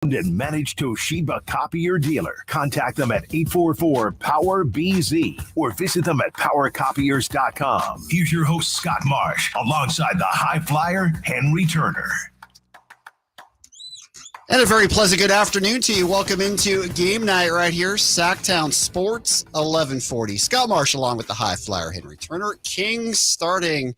and managed Toshiba copier dealer. Contact them at 844-POWER-BZ or visit them at powercopiers.com. Here's your host, Scott Marsh, alongside the high flyer, Henry Turner. And a very pleasant good afternoon to you. Welcome into game night right here, Sactown Sports 1140. Scott Marsh along with the high flyer, Henry Turner. Kings starting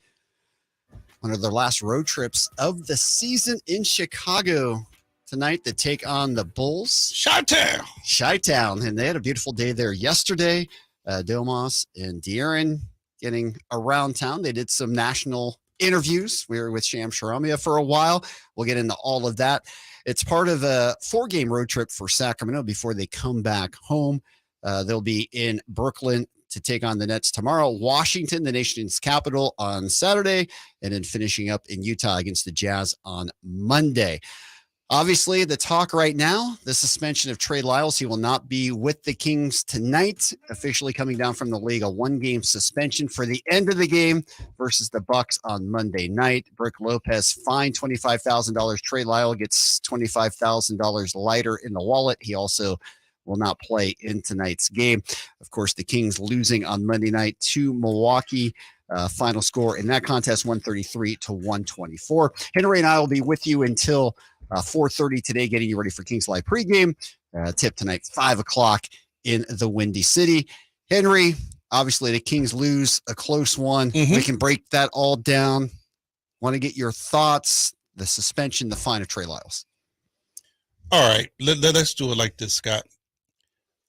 one of their last road trips of the season in Chicago tonight to take on the Bulls. Chi-Town. And they had a beautiful day there yesterday. Domas and De'Aaron getting around town. They did some national interviews. We were with Sham Sharamia for a while. We'll get into all of that. It's part of a 4-game road trip for Sacramento before they come back home. They'll be in Brooklyn to take on the Nets tomorrow, Washington, the nation's capital, on Saturday, and then finishing up in Utah against the Jazz on Monday. Obviously, the talk right now, the suspension of Trey Lyles. He will not be with the Kings tonight, officially coming down from the league, a 1-game suspension for the end of the game versus the Bucks on Monday night. Brook Lopez fined $25,000. Trey Lyles gets $25,000 lighter in the wallet. He also will not play in tonight's game. Of course, the Kings losing on Monday night to Milwaukee. Final score in that contest, 133-124. Henry and I will be with you until 4:30 today, getting you ready for Kings Live pregame. Tip tonight, 5 o'clock in the Windy City. Henry, obviously the Kings lose a close one. We can break that all down. Want to get your thoughts, the suspension, the fine of Trey Lyles. All right, let's do it like this, Scott.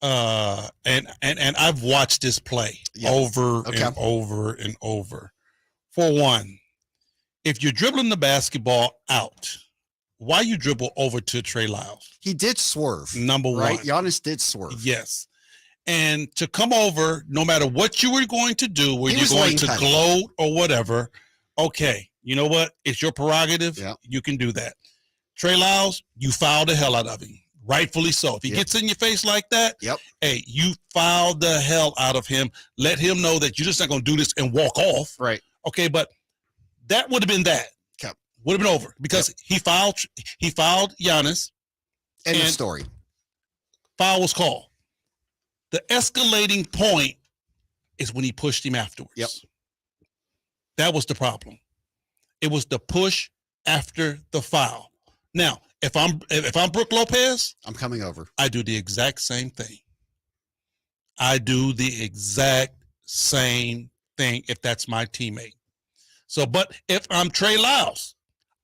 And I've watched this play over and over and over. For one, if you're dribbling the basketball out, why you dribble over to Trey Lyles? He did swerve. Number one. Right? Giannis did swerve. Yes. And to come over, no matter what you were going to do, were you going to gloat or whatever, okay, you know what? It's your prerogative. Yep. You can do that. Trey Lyles, you fouled the hell out of him. Rightfully so. If he gets in your face like that, hey, you fouled the hell out of him. Let him know that you're just not going to do this and walk off. Right. Okay, but that would have been that. Would have been over because he fouled Giannis. End of story. Foul was called. The escalating point is when he pushed him afterwards. Yep. That was the problem. It was the push after the foul. Now, if I'm Brook Lopez, I'm coming over. I do the exact same thing. If that's my teammate. So, but if I'm Trey Lyles,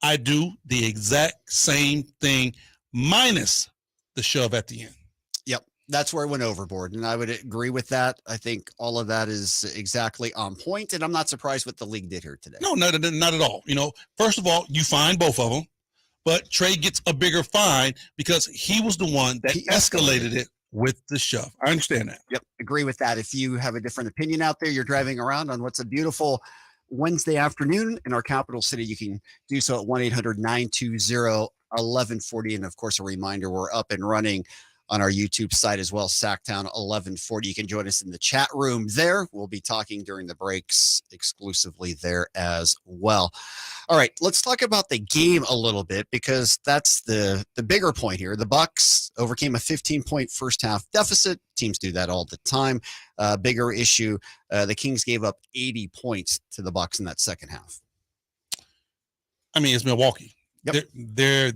I do the exact same thing minus the shove at the end. Yep. That's where it went overboard. And I would agree with that. I think all of that is exactly on point. And I'm not surprised what the league did here today. No, not at all. You know, first of all, you fine both of them, but Trey gets a bigger fine because he was the one that escalated it with the shove. I understand that. Yep. Agree with that. If you have a different opinion out there, you're driving around on what's a beautiful Wednesday afternoon in our capital city, you can do so at 1-800-920-1140. And of course, a reminder, we're up and running on our YouTube site as well, Sactown 1140. You can join us in the chat room there. We'll be talking during the breaks exclusively there as well. All right, let's talk about the game a little bit because that's the bigger point here. The Bucks overcame a 15-point first half deficit. Teams do that all the time. Bigger issue, the Kings gave up 80 points to the Bucks in that second half. I mean, it's Milwaukee. Yep. They're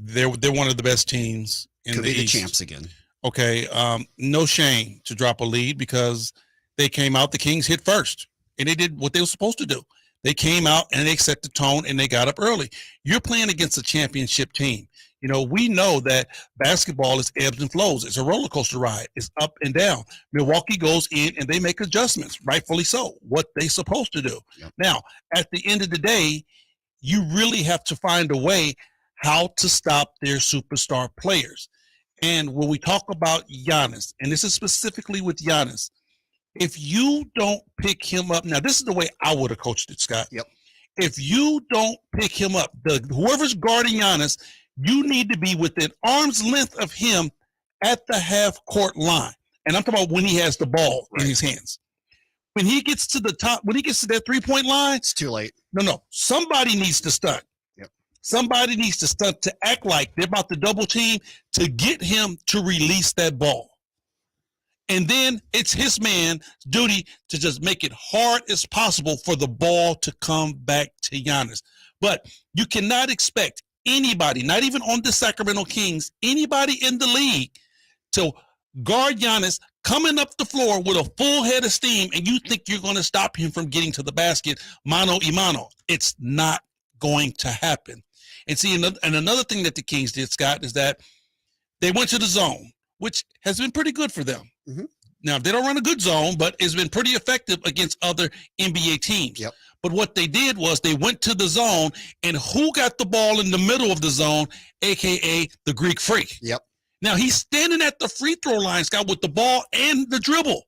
one of the best teams in Could the be East. The champs again. Okay, no shame to drop a lead because they came out, the Kings hit first, and they did what they were supposed to do. They came out and they set the tone and they got up early. You're playing against a championship team. You know, we know that basketball is ebbs and flows. It's a roller coaster ride. It's up and down. Milwaukee goes in and they make adjustments, rightfully so, what they're supposed to do. Yep. Now, at the end of the day, you really have to find a way how to stop their superstar players. And when we talk about Giannis, and this is specifically with Giannis, if you don't pick him up, now this is the way I would have coached it, Scott. Yep. If you don't pick him up, whoever's guarding Giannis, you need to be within arm's length of him at the half-court line. And I'm talking about when he has the ball in his hands. When he gets to the top, when he gets to that three-point line, it's too late. No. Somebody needs to stunt. Yep. Somebody needs to start to act like they're about to double team to get him to release that ball. And then it's his man's duty to just make it hard as possible for the ball to come back to Giannis. But you cannot expect anybody, not even on the Sacramento Kings, anybody in the league to guard Giannis coming up the floor with a full head of steam, and you think you're going to stop him from getting to the basket mano a mano. It's not going to happen. And see, another thing that the Kings did, Scott, is that they went to the zone, which has been pretty good for them. Mm-hmm. Now, they don't run a good zone, but it's been pretty effective against other NBA teams. Yep. But what they did was they went to the zone, and who got the ball in the middle of the zone, a.k.a. the Greek Freak? Yep. Now, he's standing at the free throw line, Scott, with the ball and the dribble,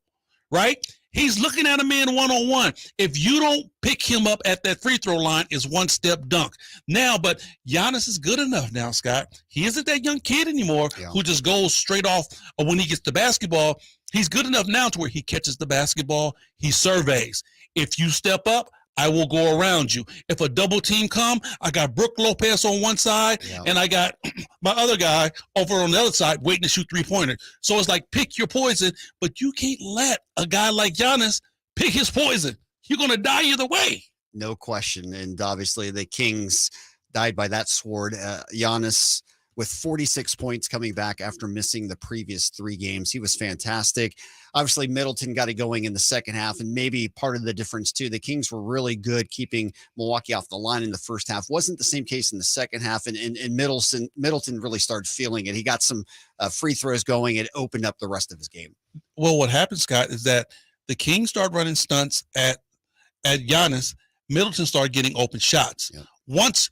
right? He's looking at a man one-on-one. If you don't pick him up at that free throw line, it's one-step dunk. Now, but Giannis is good enough now, Scott. He isn't that young kid anymore who just goes straight off when he gets the basketball. He's good enough now to where he catches the basketball, he surveys. If you step up, I will go around you. If a double team come, I got Brook Lopez on one side, and I got my other guy over on the other side waiting to shoot three-pointer. So it's like pick your poison, but you can't let a guy like Giannis pick his poison. You're going to die either way. No question. And obviously the Kings died by that sword. Giannis with 46 points coming back after missing the previous 3 games. He was fantastic. Obviously, Middleton got it going in the second half, and maybe part of the difference, too. The Kings were really good keeping Milwaukee off the line in the first half. Wasn't the same case in the second half, and Middleton really started feeling it. He got some free throws going and opened up the rest of his game. Well, what happened, Scott, is that the Kings started running stunts at Giannis. Middleton started getting open shots. Yeah. Once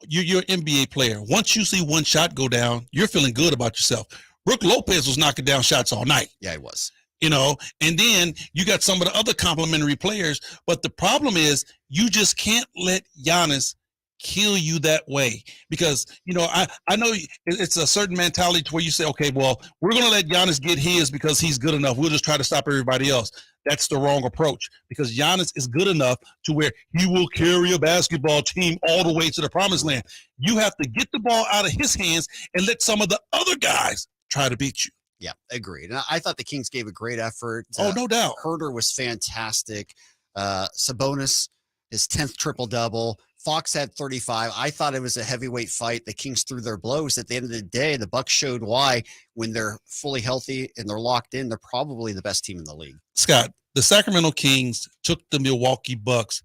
you're an NBA player, once you see one shot go down, you're feeling good about yourself. Brook Lopez was knocking down shots all night. Yeah, he was. You know, and then you got some of the other complimentary players. But the problem is you just can't let Giannis kill you that way, because, you know, I know it's a certain mentality to where you say, okay, well, we're going to let Giannis get his because he's good enough. We'll just try to stop everybody else. That's the wrong approach, because Giannis is good enough to where he will carry a basketball team all the way to the promised land. You have to get the ball out of his hands and let some of the other guys try to beat you. Yeah, agreed. And I thought the Kings gave a great effort. Oh, no doubt. Herter was fantastic. Sabonis, his 10th triple-double. Fox had 35. I thought it was a heavyweight fight. The Kings threw their blows. At the end of the day, the Bucks showed why, when they're fully healthy and they're locked in, they're probably the best team in the league. Scott, the Sacramento Kings took the Milwaukee Bucks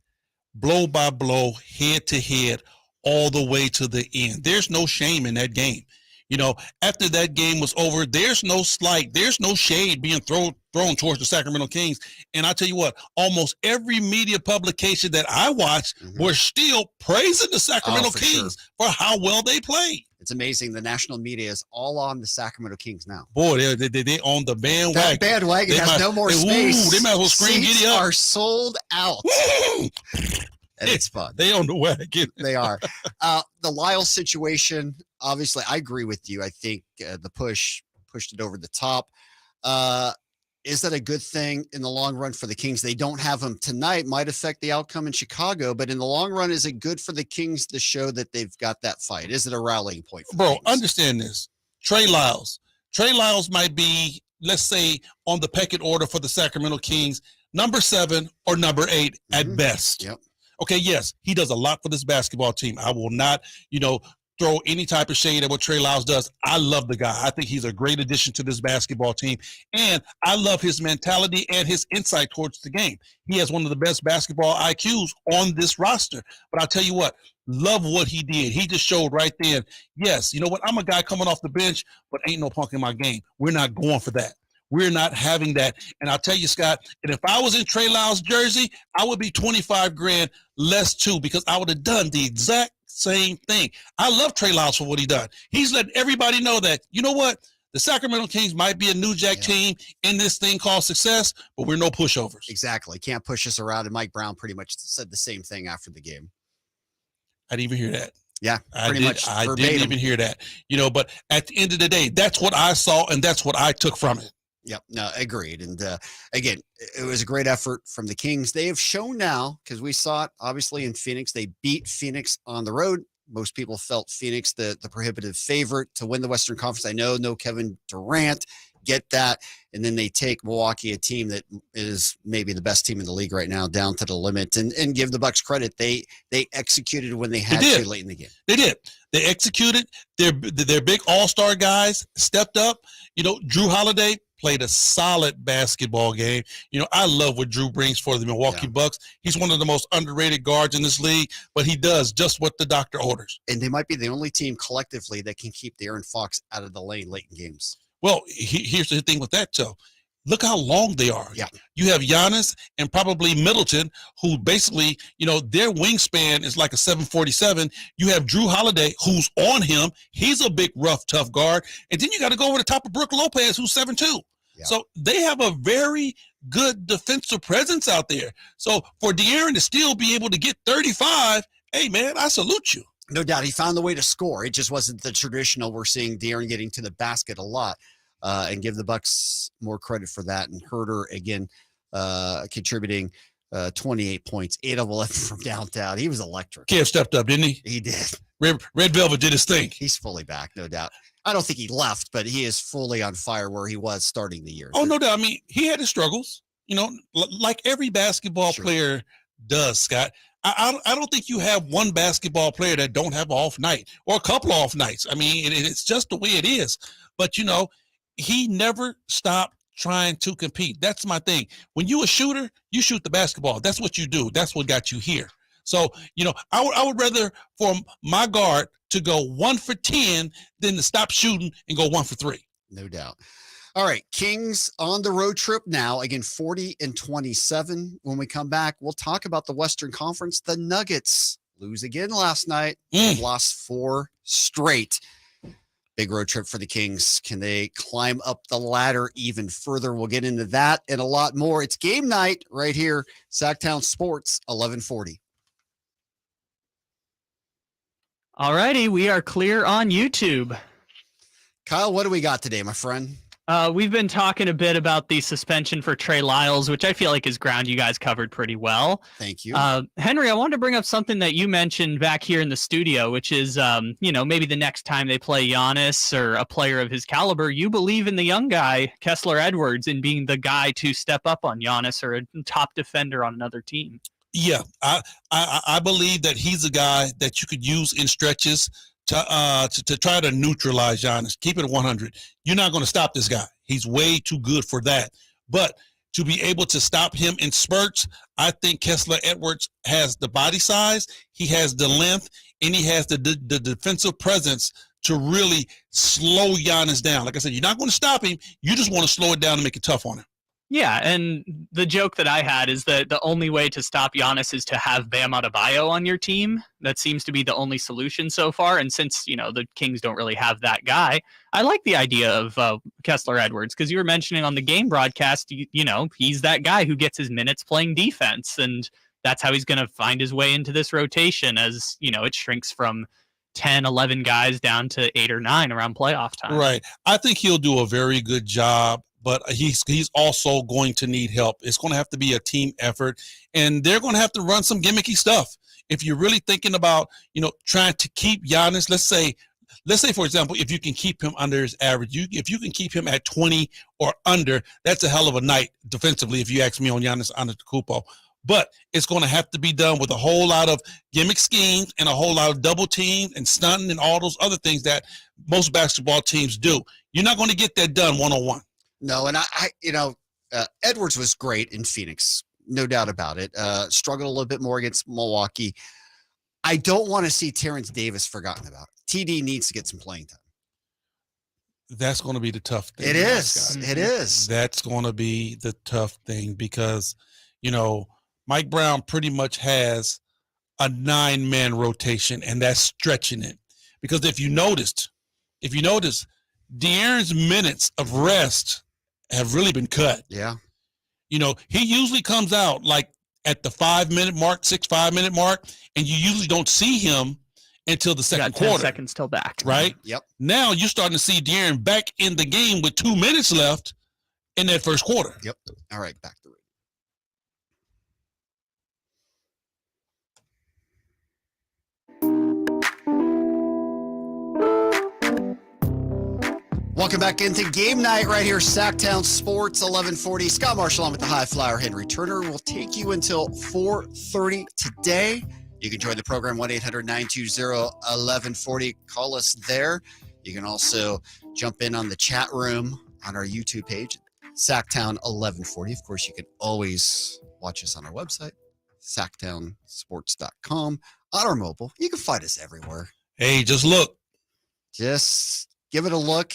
blow by blow, head to head, all the way to the end. There's no shame in that game. You know, after that game was over, there's no slight, there's no shade being thrown towards the Sacramento Kings. And I tell you what, almost every media publication that I watched were still praising the Sacramento Kings for how well they played. It's amazing. The national media is all on the Sacramento Kings now. Boy, they on the bandwagon. That bandwagon has no more space. They might as well scream giddy up. Are sold out. And it's fun. They on the wagon. They are. The Lyles situation, obviously, I agree with you. I think the pushed it over the top. Is that a good thing in the long run for the Kings? They don't have him tonight. Might affect the outcome in Chicago, but in the long run, is it good for the Kings to show that they've got that fight? Is it a rallying point for the Kings? Understand this. Trey Lyles might be, let's say, on the pecking order for the Sacramento Kings, number 7 or number 8 at best. Yep. Okay, yes, he does a lot for this basketball team. I will not, throw any type of shade at what Trey Lyles does. I love the guy. I think he's a great addition to this basketball team. And I love his mentality and his insight towards the game. He has one of the best basketball IQs on this roster. But I'll tell you what, love what he did. He just showed right then, yes, you know what, I'm a guy coming off the bench, but ain't no punk in my game. We're not going for that. We're not having that. And I'll tell you, Scott, and if I was in Trey Lyles' jersey, I would be $25,000 less too, because I would have done the exact same thing. I love Trey Lyles for what he done. He's let everybody know that, you know what, the Sacramento Kings might be a New Jack team in this thing called success, but we're no pushovers. Exactly. Can't push us around. And Mike Brown pretty much said the same thing after the game. I didn't even hear that. Yeah, I didn't even hear that. But at the end of the day, that's what I saw, and that's what I took from it. Yep. No, agreed. And again, it was a great effort from the Kings. They have shown now, because we saw it obviously in Phoenix. They beat Phoenix on the road. Most people felt Phoenix the prohibitive favorite to win the Western Conference. I know no Kevin Durant, get that. And then they take Milwaukee, a team that is maybe the best team in the league right now, down to the limit. And give the Bucks credit. They executed when they had to late in the game. They did. They executed. Their big all-star guys stepped up. Drew Holiday played a solid basketball game. I love what Drew brings for the Milwaukee Bucks. He's one of the most underrated guards in this league, but he does just what the doctor orders. And they might be the only team collectively that can keep De'Aaron Fox out of the lane late in games. Well, here's the thing with that, Joe. Look how long they are. Yeah. You have Giannis and probably Middleton, who basically, their wingspan is like a 747. You have Drew Holiday, who's on him. He's a big, rough, tough guard. And then you got to go over the top of Brook Lopez, who's 7'2". Yeah. So they have a very good defensive presence out there. So for De'Aaron to still be able to get 35, hey, man, I salute you. No doubt. He found the way to score. It just wasn't the traditional. We're seeing De'Aaron getting to the basket a lot. And give the Bucks more credit for that. And Herter, again, contributing 28 points, 8 of 11 from downtown. He was electric. Kev stepped up, didn't he? He did. Red Velvet did his thing. He's fully back, no doubt. I don't think he left, but he is fully on fire where he was starting the year. Oh, no doubt. I mean, he had his struggles, like every basketball player does, Scott. I don't think you have one basketball player that don't have an off night or a couple of off nights. I mean, it's just the way it is. But, he never stopped trying to compete. That's my thing. When you a shooter, you shoot the basketball. That's what you do. That's what got you here. So, I would rather for my guard to go 1 for 10 than to stop shooting and go 1 for 3. No doubt. All right, Kings on the road trip now. Again, 40-27. When we come back, we'll talk about the Western Conference. The Nuggets lose again last night. They've lost 4 straight. Big road trip for the Kings. Can they climb up the ladder even further? We'll get into that and a lot more. It's game night right here, Sactown Sports, 1140. All righty, we are clear on YouTube. Kyle, what do we got today, my friend? We've been talking a bit about the suspension for Trey Lyles, which I feel like is ground you guys covered pretty well. Thank you. Henry, I wanted to bring up something that you mentioned back here in the studio, which is, maybe the next time they play Giannis or a player of his caliber, you believe in the young guy, Kessler Edwards, in being the guy to step up on Giannis or a top defender on another team. Yeah, I believe that he's a guy that you could use in stretches to try to neutralize Giannis. Keep it 100. You're not going to stop this guy. He's way too good for that. But to be able to stop him in spurts, I think Kessler Edwards has the body size, he has the length, and he has the defensive presence to really slow Giannis down. Like I said, you're not going to stop him. You just want to slow it down and make it tough on him. Yeah, and the joke that I had is that the only way to stop Giannis is to have Bam Adebayo on your team. That seems to be the only solution so far. And since, the Kings don't really have that guy, I like the idea of Kessler Edwards, because you were mentioning on the game broadcast, he's that guy who gets his minutes playing defense. And that's how he's going to find his way into this rotation as, it shrinks from 10, 11 guys down to 8 or 9 around playoff time. Right. I think he'll do a very good job. But he's also going to need help. It's going to have to be a team effort, and they're going to have to run some gimmicky stuff. If you're really thinking about, trying to keep Giannis, let's say, for example, if you can keep him under his average, if you can keep him at 20 or under, that's a hell of a night defensively, if you ask me, on Giannis Antetokounmpo. But it's going to have to be done with a whole lot of gimmick schemes and a whole lot of double teams and stunting and all those other things that most basketball teams do. You're not going to get that done one-on-one. No, and Edwards was great in Phoenix, no doubt about it. Struggled a little bit more against Milwaukee. I don't want to see Terrence Davis forgotten about. TD needs to get some playing time. That's going to be the tough thing. It is. It is. That's going to be the tough thing because, Mike Brown pretty much has a 9-man rotation, and that's stretching it. Because if you notice, De'Aaron's minutes of rest have really been cut. Yeah. He usually comes out like at the 5-minute mark, 5-minute mark, and you usually don't see him until the second quarter. 10 seconds till back. Right? Yep. Now you're starting to see De'Aaron back in the game with 2 minutes left in that first quarter. Yep. All right, back to it. Welcome back into game night right here, Sactown Sports 1140. Scott Marsh along with the high flyer Henry Turner will take you until 4:30 today. You can join the program 1-800-920-1140. Call us there. You can also jump in on the chat room on our YouTube page, Sactown 1140. Of course, you can always watch us on our website, sactownsports.com. On our mobile, you can find us everywhere. Hey, just look. Just give it a look.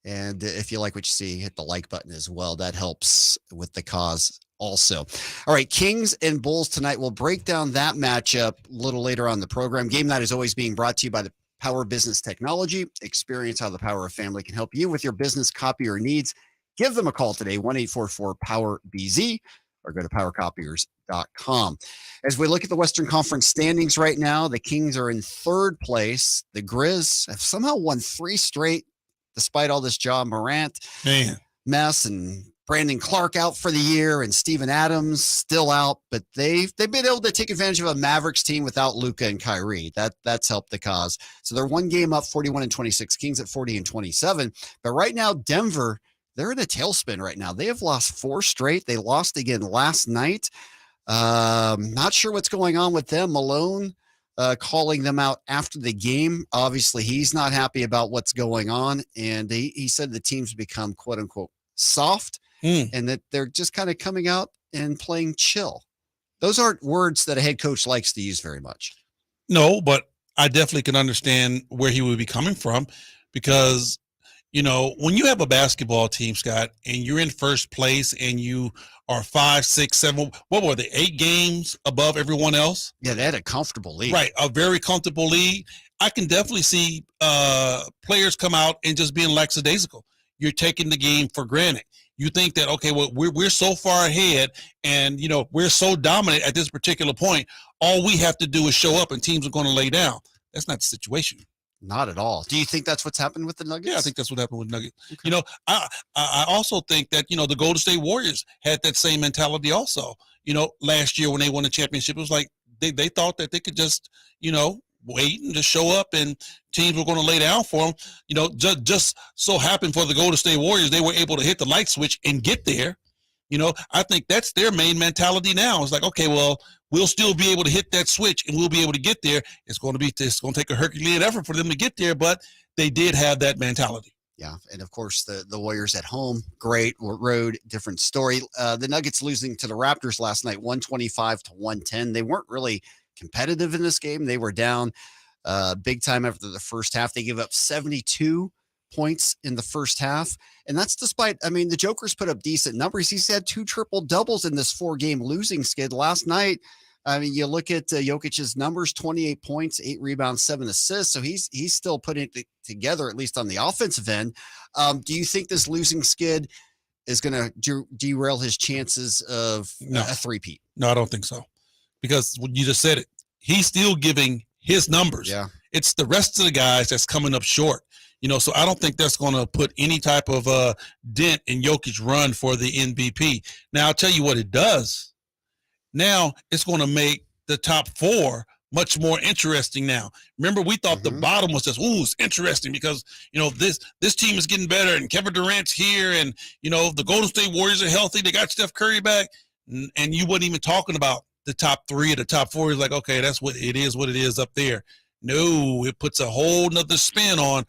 And if you like what you see, hit the like button as well. That helps with the cause also. All right, Kings and Bulls tonight. We'll break down that matchup a little later on the program. Game night is always being brought to you by the Power Business Technology. Experience how the Power of Family can help you with your business copier needs. Give them a call today, 1-844-POWER-BZ, or go to powercopiers.com. As we look at the Western Conference standings right now, the Kings are in third place. The Grizz have somehow won 3 straight, despite all this Ja Morant mess and Brandon Clark out for the year and Steven Adams still out. But they've been able to take advantage of a Mavericks team without Luka and Kyrie. That's helped the cause. So they're 1 game up, 41-26. Kings at 40-27. But right now, Denver, they're in a tailspin right now. They have lost 4 straight. They lost again last night. Not sure what's going on with them. Malone calling them out after the game. Obviously, he's not happy about what's going on. And he said the team's become, quote unquote, soft and that they're just kind of coming out and playing chill. Those aren't words that a head coach likes to use very much. No, but I definitely can understand where he would be coming from because, you know, when you have a basketball team, Scott, and you're in first place and you are 5, 6, 7, what were they, 8 games above everyone else? Yeah, they had a comfortable lead. Right, a very comfortable lead. I can definitely see players come out and just being lackadaisical. You're taking the game for granted. You think that, okay, well, we're so far ahead and, you know, we're so dominant at this particular point. All we have to do is show up and teams are going to lay down. That's not the situation. Not at all. Do you think that's what's happened with the Nuggets? Yeah, I think that's what happened with Nuggets. Okay. You know, I also think that, you know, the Golden State Warriors had that same mentality also. You know, last year when they won the championship, it was like they thought that they could just, you know, wait and just show up and teams were going to lay down for them. You know, just so happened for the Golden State Warriors, they were able to hit the light switch and get there. You know, I think that's their main mentality now. It's like, okay, well, we'll still be able to hit that switch and we'll be able to get there. It's going to take a Herculean effort for them to get there, but they did have that mentality. Yeah, and of course the Warriors at home, great road, different story. The Nuggets losing to the Raptors last night, 125-110. They weren't really competitive in this game. They were down big time after the first half. They gave up 72 points in the first half. And that's despite, I mean, the Joker's put up decent numbers. He's had 2 triple doubles in this 4-game losing skid. Last night, I mean, you look at Jokic's numbers, 28 points, 8 rebounds, 7 assists. So he's still putting it together, at least on the offensive end. Do you think this losing skid is going to derail his chances of a three-peat? No, I don't think so. Because you just said it. He's still giving his numbers. Yeah. It's the rest of the guys that's coming up short. You know, so I don't think that's going to put any type of dent in Jokic's run for the MVP. Now, I'll tell you what it does. Now, it's going to make the top 4 much more interesting now. Remember, we thought the bottom was just, ooh, it's interesting because, you know, this team is getting better and Kevin Durant's here and, you know, the Golden State Warriors are healthy. They got Steph Curry back. And you weren't even talking about the top 3 or the top 4. Is like, okay, that's what it is up there. No, it puts a whole nother spin on,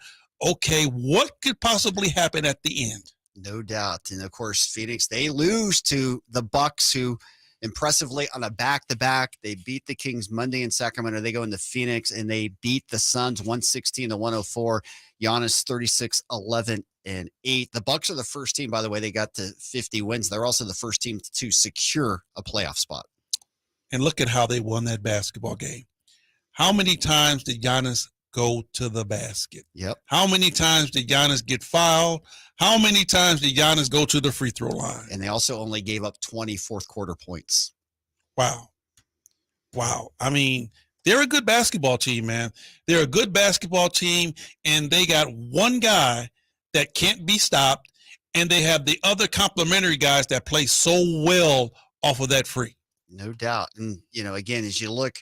okay, what could possibly happen at the end? No doubt. And of course, Phoenix, they lose to the Bucks, who impressively on a back-to-back, they beat the Kings Monday in Sacramento. They go into Phoenix and they beat the Suns 116-104. Giannis 36, 11, and 8. The Bucks are the first team, by the way, they got to 50 wins. They're also the first team to secure a playoff spot. And look at how they won that basketball game. How many times did Giannis go to the basket? Yep. How many times did Giannis get fouled? How many times did Giannis go to the free throw line? And they also only gave up 20 fourth quarter points. Wow. I mean, they're a good basketball team, man. They're a good basketball team, and they got one guy that can't be stopped, and they have the other complementary guys that play so well off of that free. No doubt. And, you know, again, as you look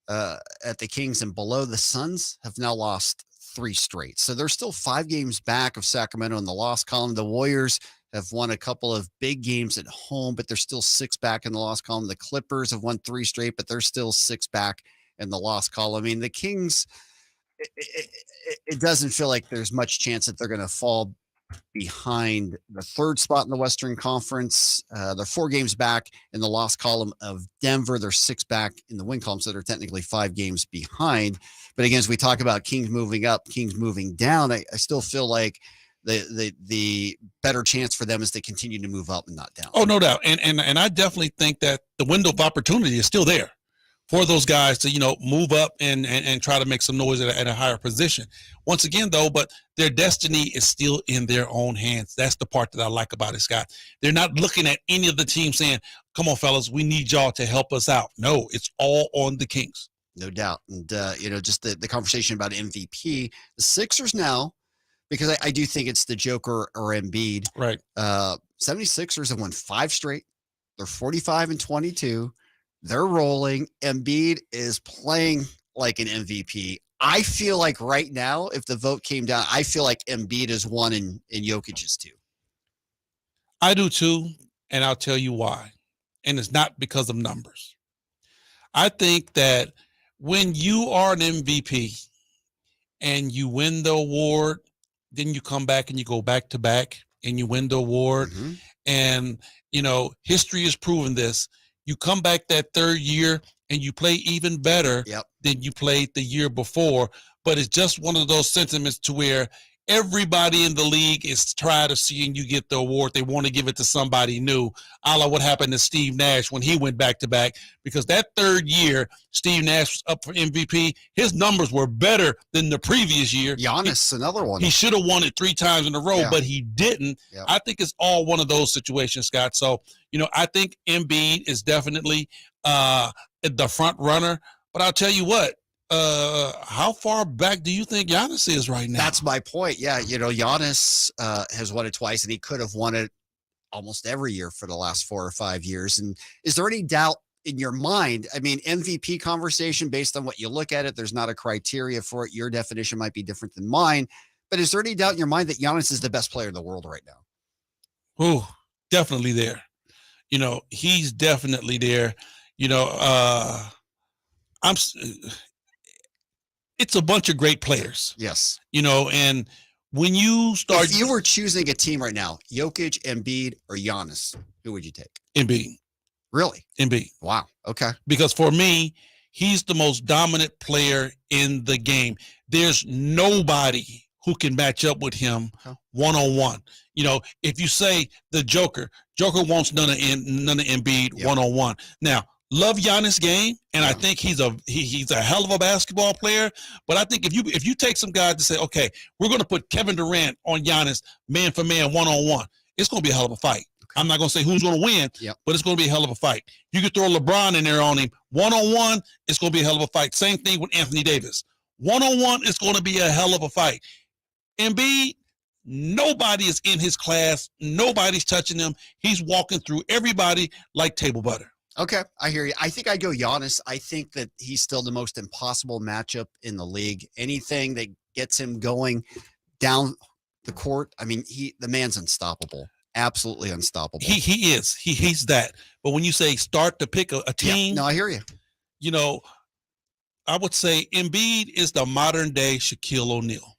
at the Kings and below, the Suns have now lost 3 straight. So they're still 5 games back of Sacramento in the loss column. The Warriors have won a couple of big games at home, but they're still 6 back in the loss column. The Clippers have won 3 straight, but they're still 6 back in the loss column. I mean, the Kings, it doesn't feel like there's much chance that they're going to fall behind the 3rd spot in the Western Conference. They're 4 games back in the loss column of Denver. They're 6 back in the win column, so they're technically 5 games behind. But again, as we talk about Kings moving up, Kings moving down, I still feel like the better chance for them is they continue to move up and not down. Oh, no doubt. And I definitely think that the window of opportunity is still there for those guys to, move up and try to make some noise at a higher position. Once again, though, but their destiny is still in their own hands. That's the part that I like about it, Scott. They're not looking at any of the teams saying, come on, fellas, we need y'all to help us out. No, it's all on the Kings. No doubt. And, just the conversation about MVP, the Sixers now, because I do think it's the Joker or Embiid. Right. 76ers have won 5 straight. They're 45-22. They're rolling. Embiid is playing like an MVP. I feel like right now, if the vote came down, I feel like Embiid is 1 and Jokic is 2. I do too, and I'll tell you why. And it's not because of numbers. I think that when you are an MVP and you win the award, then you come back and you go back to back and you win the award. Mm-hmm. And, history has proven this. You come back that 3rd year and you play even better than you played the year before. But it's just one of those sentiments to where everybody in the league is tired of seeing you get the award. They want to give it to somebody new, a la what happened to Steve Nash when he went back-to-back, because that 3rd year, Steve Nash was up for MVP. His numbers were better than the previous year. Giannis, another one. He should have won it 3 times in a row, but he didn't. Yep. I think it's all one of those situations, Scott. So, I think Embiid is definitely the front runner. But I'll tell you what, how far back do you think Giannis is right now? That's my point. Yeah, Giannis has won it twice, and he could have won it almost every year for the last 4 or 5 years. And is there any doubt in your mind? I mean, MVP conversation based on what you look at it, there's not a criteria for it. Your definition might be different than mine. But is there any doubt in your mind that Giannis is the best player in the world right now? Oh, definitely there. He's definitely there. It's a bunch of great players. Yes. And when you start, if you were choosing a team right now, Jokic, Embiid, or Giannis, who would you take? Embiid. Really? Embiid. Wow. Okay. Because for me, he's the most dominant player in the game. There's nobody who can match up with him one-on-one. If you say the Joker wants none of Embiid one-on-one. Now, love Giannis' game, and I think he's a hell of a basketball player. But I think if you take some guys to say, okay, we're going to put Kevin Durant on Giannis man for man one-on-one, it's going to be a hell of a fight. Okay. I'm not going to say who's going to win, but it's going to be a hell of a fight. You could throw LeBron in there on him one-on-one, it's going to be a hell of a fight. Same thing with Anthony Davis. One-on-one, it's going to be a hell of a fight. Embiid, nobody is in his class. Nobody's touching him. He's walking through everybody like table butter. Okay, I hear you. I think I go Giannis. I think that he's still the most impossible matchup in the league. Anything that gets him going down the court, I mean, the man's unstoppable. Absolutely unstoppable. He is. He's that. But when you say start to pick a team, no, I hear you. I would say Embiid is the modern day Shaquille O'Neal.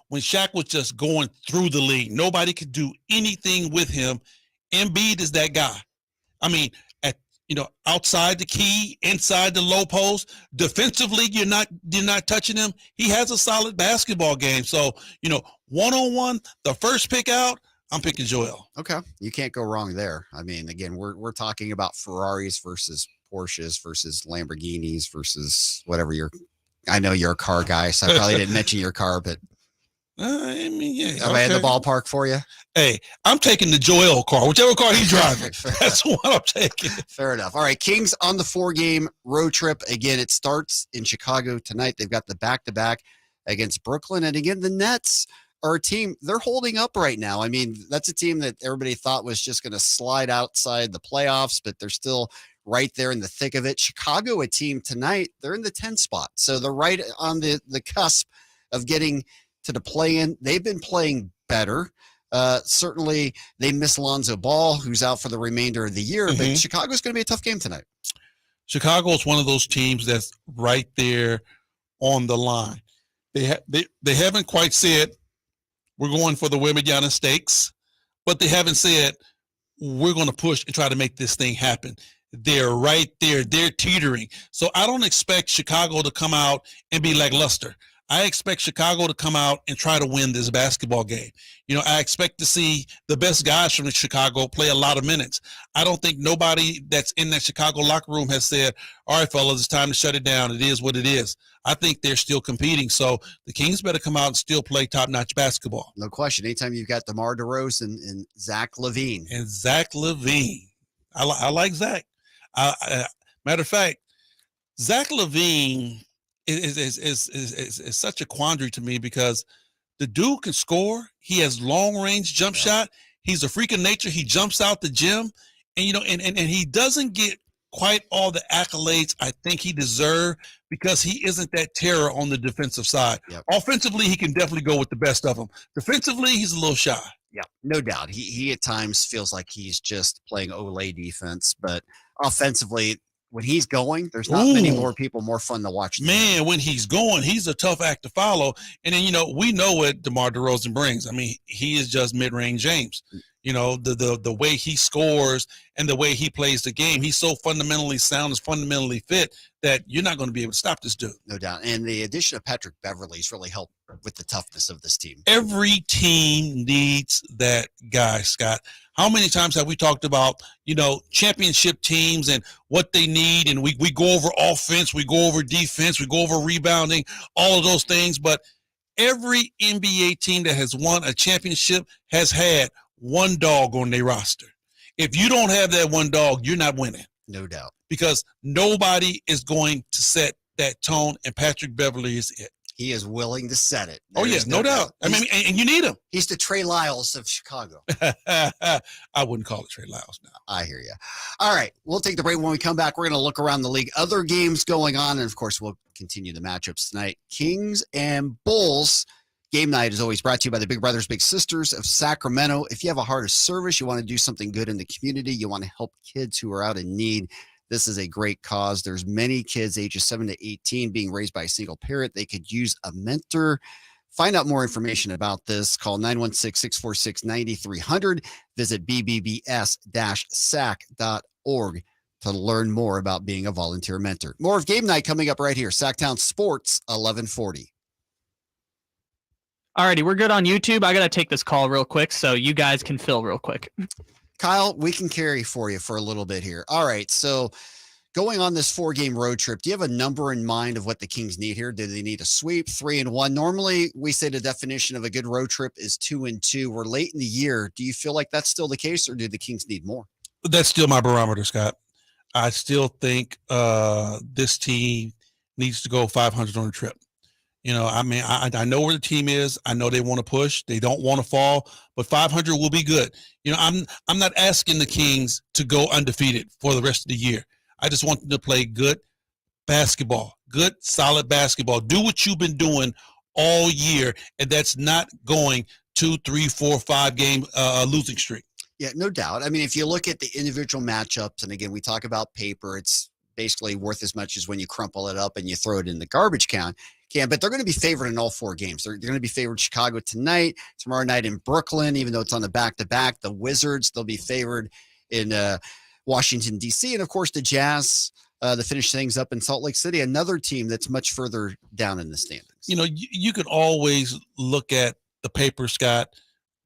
When Shaq was just going through the league, nobody could do anything with him. Embiid is that guy. I mean, outside the key, inside the low post, defensively, you're not touching him. He has a solid basketball game. So, one-on-one, the first pick out, I'm picking Joel. Okay. You can't go wrong there. I mean, again, we're talking about Ferraris versus Porsches versus Lamborghinis versus whatever I know you're a car guy, so I probably didn't mention your car, but I mean, yeah. Am I in the ballpark for you? Hey, I'm taking the Joel car, whichever car he's driving. That's what I'm taking. Fair enough. All right, Kings on the 4-game road trip. Again, it starts in Chicago tonight. They've got the back-to-back against Brooklyn. And again, the Nets are a team, they're holding up right now. I mean, that's a team that everybody thought was just going to slide outside the playoffs, but they're still right there in the thick of it. Chicago, a team tonight, they're in the 10 spot. So they're right on the cusp of getting to the play-in. They've been playing better. Certainly, they miss Lonzo Ball, who's out for the remainder of the year, but Chicago's going to be a tough game tonight. Chicago is one of those teams that's right there on the line. They haven't quite said we're going for the Wembanyama stakes, but they haven't said we're going to push and try to make this thing happen. They're right there. They're teetering. So I don't expect Chicago to come out and be lackluster. I expect Chicago to come out and try to win this basketball game. I expect to see the best guys from Chicago play a lot of minutes. I don't think nobody that's in that Chicago locker room has said, all right, fellas, it's time to shut it down. It is what it is. I think they're still competing. So the Kings better come out and still play top-notch basketball. No question. Anytime you've got DeMar DeRozan and Zach LaVine. I like Zach. Matter of fact, Zach LaVine is such a quandary to me because the dude can score. He has long-range jump shot. He's a freak of nature. He jumps out the gym, and he doesn't get quite all the accolades I think he deserves because he isn't that terror on the defensive side. Yep. Offensively, he can definitely go with the best of them. Defensively, he's a little shy. Yeah, no doubt. He at times feels like he's just playing Olay defense, but offensively, when he's going, there's not many more people more fun to watch. Man, when he's going, he's a tough act to follow. And then, we know what DeMar DeRozan brings. I mean, he is just mid-range James. The way he scores and the way he plays the game, he's so fundamentally sound, is fundamentally fit that you're not going to be able to stop this dude. No doubt. And the addition of Patrick Beverley's really helped with the toughness of this team. Every team needs that guy, Scott. How many times have we talked about, championship teams and what they need? And we go over offense, we go over defense, we go over rebounding, all of those things. But every NBA team that has won a championship has had one dog on their roster. If you don't have that one dog, you're not winning. No doubt. Because nobody is going to set that tone, and Patrick Beverley is it. He is willing to set it. No doubt. I mean, and you need him. He's the Trey Lyles of Chicago. I wouldn't call it Trey Lyles now. I hear you. All right, we'll take the break. When we come back, we're going to look around the league. Other games going on, and, of course, we'll continue the matchups tonight. Kings and Bulls. Game night is always brought to you by the Big Brothers Big Sisters of Sacramento. If you have a heart of service, you want to do something good in the community, you want to help kids who are out in need, this is a great cause. There's many kids ages 7 to 18 being raised by a single parent. They could use a mentor. Find out more information about this. Call 916-646-9300. Visit bbbs-sac.org to learn more about being a volunteer mentor. More of Game Night coming up right here. Sactown Sports, 1140. Alrighty, we're good on YouTube. I got to take this call real quick so you guys can fill real quick. Kyle, we can carry for you for a little bit here. All right, so going on this 4-game road trip, do you have a number in mind of what the Kings need here? Do they need a sweep, 3-1? Normally, we say the definition of a good road trip is 2-2. We're late in the year. Do you feel like that's still the case, or do the Kings need more? That's still my barometer, Scott. I still think this team needs to go 500 on the trip. I know where the team is. I know they want to push. They don't want to fall, but 500 will be good. I'm not asking the Kings to go undefeated for the rest of the year. I just want them to play good basketball, good, solid basketball. Do what you've been doing all year, and that's not going 2, 3, 4, 5 game losing streak. Yeah, no doubt. I mean, if you look at the individual matchups, and again, we talk about paper, it's basically worth as much as when you crumple it up and you throw it in the garbage can. But they're going to be favored in all 4 games. They're going to be favored Chicago tonight, tomorrow night in Brooklyn, even though it's on the back-to-back. The Wizards, they'll be favored in Washington, D.C. And, of course, the Jazz to finish things up in Salt Lake City, another team that's much further down in the standings. You could always look at the paper, Scott,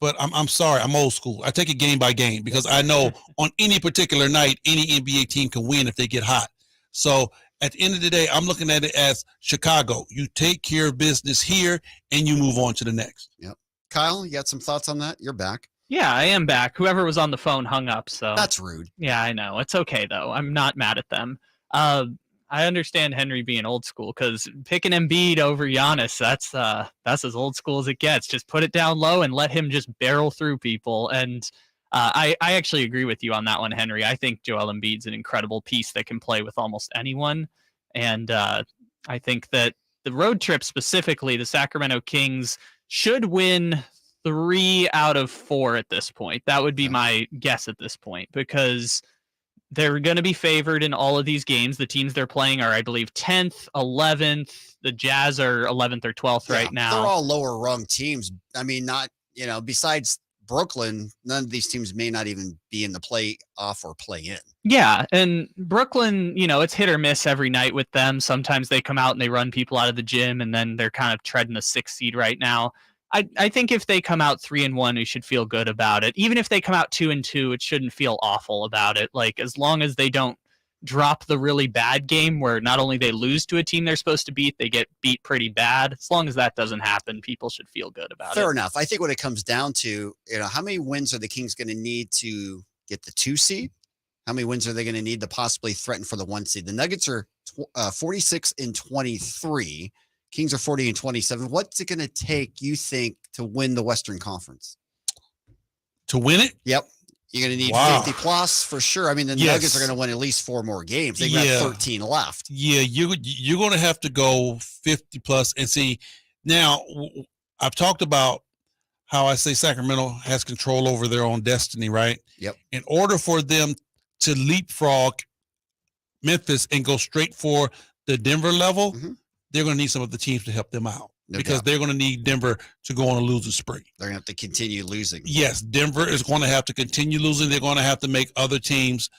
but I'm sorry, I'm old school. I take it game by game because I know on any particular night, any NBA team can win if they get hot. So at the end of the day, I'm looking at it as Chicago. You take care of business here, and you move on to the next. Yep. Kyle, you got some thoughts on that? You're back. Yeah, I am back. Whoever was on the phone hung up. So that's rude. Yeah, I know. It's okay, though. I'm not mad at them. I understand Henry being old school because picking Embiid over Giannis, that's as old school as it gets. Just put it down low and let him just barrel through people. And I actually agree with you on that one, Henry. I think Joel Embiid's an incredible piece that can play with almost anyone. And I think that the road trip specifically, the Sacramento Kings should win 3 out of 4 at this point. That would be my guess at this point, because they're going to be favored in all of these games. The teams they're playing are, I believe, 10th, 11th. The Jazz are 11th or 12th right now. They're all lower rung teams. I mean, not, besides Brooklyn, none of these teams may not even be in the playoff or play in. Yeah, and Brooklyn, it's hit or miss every night with them. Sometimes they come out and they run people out of the gym, and then they're kind of treading the 6th seed right now. I think if they come out 3-1, we should feel good about it. Even if they come out 2-2, it shouldn't feel awful about it. Like, as long as they don't drop the really bad game where not only they lose to a team they're supposed to beat, they get beat pretty bad. As long as that doesn't happen, people should feel good about it. Fair enough. I think what it comes down to, how many wins are the Kings going to need to get the 2 seed? How many wins are they going to need to possibly threaten for the 1 seed? The Nuggets are 46-23. Kings are 40-27. What's it going to take, you think, to win the Western Conference? To win it? Yep. You're going to need 50 plus for sure. I mean, the Nuggets are going to win at least 4 more games. They've got 13 left. Yeah, you're going to have to go 50 plus. And see, now I've talked about how I say Sacramento has control over their own destiny, right? Yep. In order for them to leapfrog Memphis and go straight for the Denver level, they're going to need some of the teams to help them out. Because they're going to need Denver to go on a losing spree. They're going to have to continue losing. Yes, Denver is going to have to continue losing. They're going to have to make other teams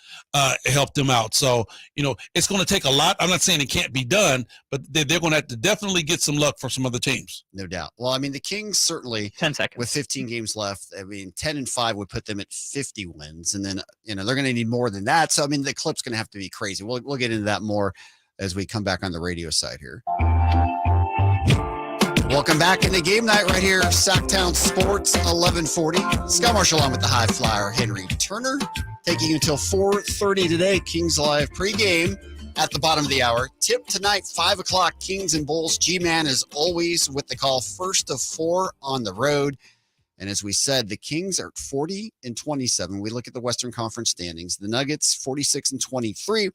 help them out. So, it's going to take a lot. I'm not saying it can't be done, but they're going to have to definitely get some luck from some other teams. No doubt. Well, I mean, the Kings certainly, 10 seconds. With 15 games left, 10-5 would put them at 50 wins. And then, they're going to need more than that. So, I mean, the clip's going to have to be crazy. We'll get into that more as we come back on the radio side here. Welcome back into game night right here, Sactown Sports 1140. Scott Marshall on with the high flyer, Henry Turner, taking you until 4:30 today. Kings Live pregame at the bottom of the hour. Tip tonight, 5 o'clock, Kings and Bulls. G-Man is always with the call, first of 4 on the road. And as we said, the Kings are 40-27. We look at the Western Conference standings. The Nuggets, 46-23.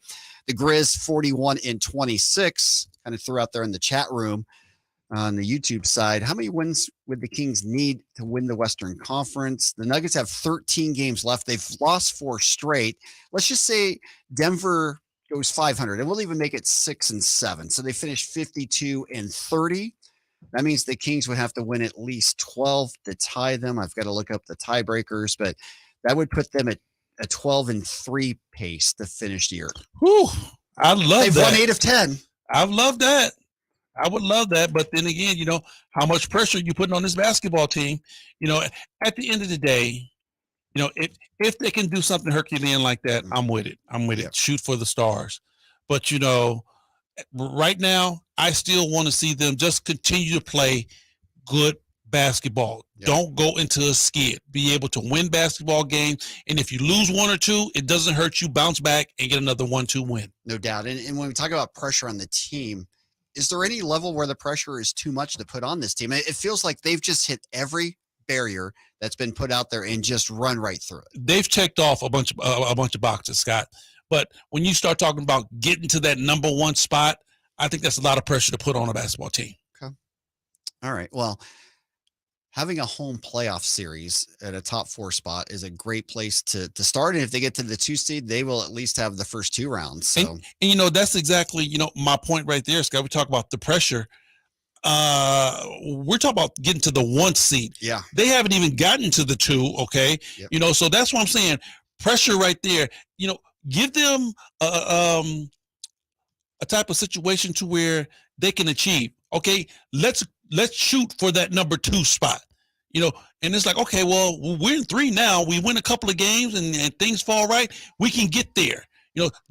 The Grizz, 41-26. Kind of threw out there in the chat room on the YouTube side. How many wins would the Kings need to win the Western Conference? The Nuggets have 13 games left. They've lost 4 straight. Let's just say Denver goes 500, and we'll even make it 6-7. So they finished 52-30. That means the Kings would have to win at least 12 to tie them. I've got to look up the tiebreakers, but that would put them at a 12-3 pace to finish the year. Whew, I love They've that. won 8 of 10. I love that. I would love that. But then again, how much pressure you putting on this basketball team. At the end of the day, if they can do something Herculean like that, I'm with it. Shoot for the stars. But, right now, I still want to see them just continue to play good basketball. Yep. Don't go into a skid. Be able to win basketball games. And if you lose 1 or 2, it doesn't hurt you. Bounce back and get another 1-2 win. No doubt. And when we talk about pressure on the team, is there any level where the pressure is too much to put on this team? It feels like they've just hit every barrier that's been put out there and just run right through it. They've checked off a bunch of boxes, Scott. But when you start talking about getting to that number 1 spot, I think that's a lot of pressure to put on a basketball team. Okay. All right. Well, having a home playoff series at a top 4 spot is a great place to start. And if they get to the 2 seed, they will at least have the first 2 rounds. So, and that's exactly, my point right there, Scott. We talk about the pressure. We're talking about getting to the 1 seed. Yeah. They haven't even gotten to the 2. Okay. Yep. So that's what I'm saying. Pressure right there, give them a type of situation to where they can achieve. Okay. Let's shoot for that number 2 spot, and it's like, okay, well, we're in 3 now. We win a couple of games and things fall right. We can get there.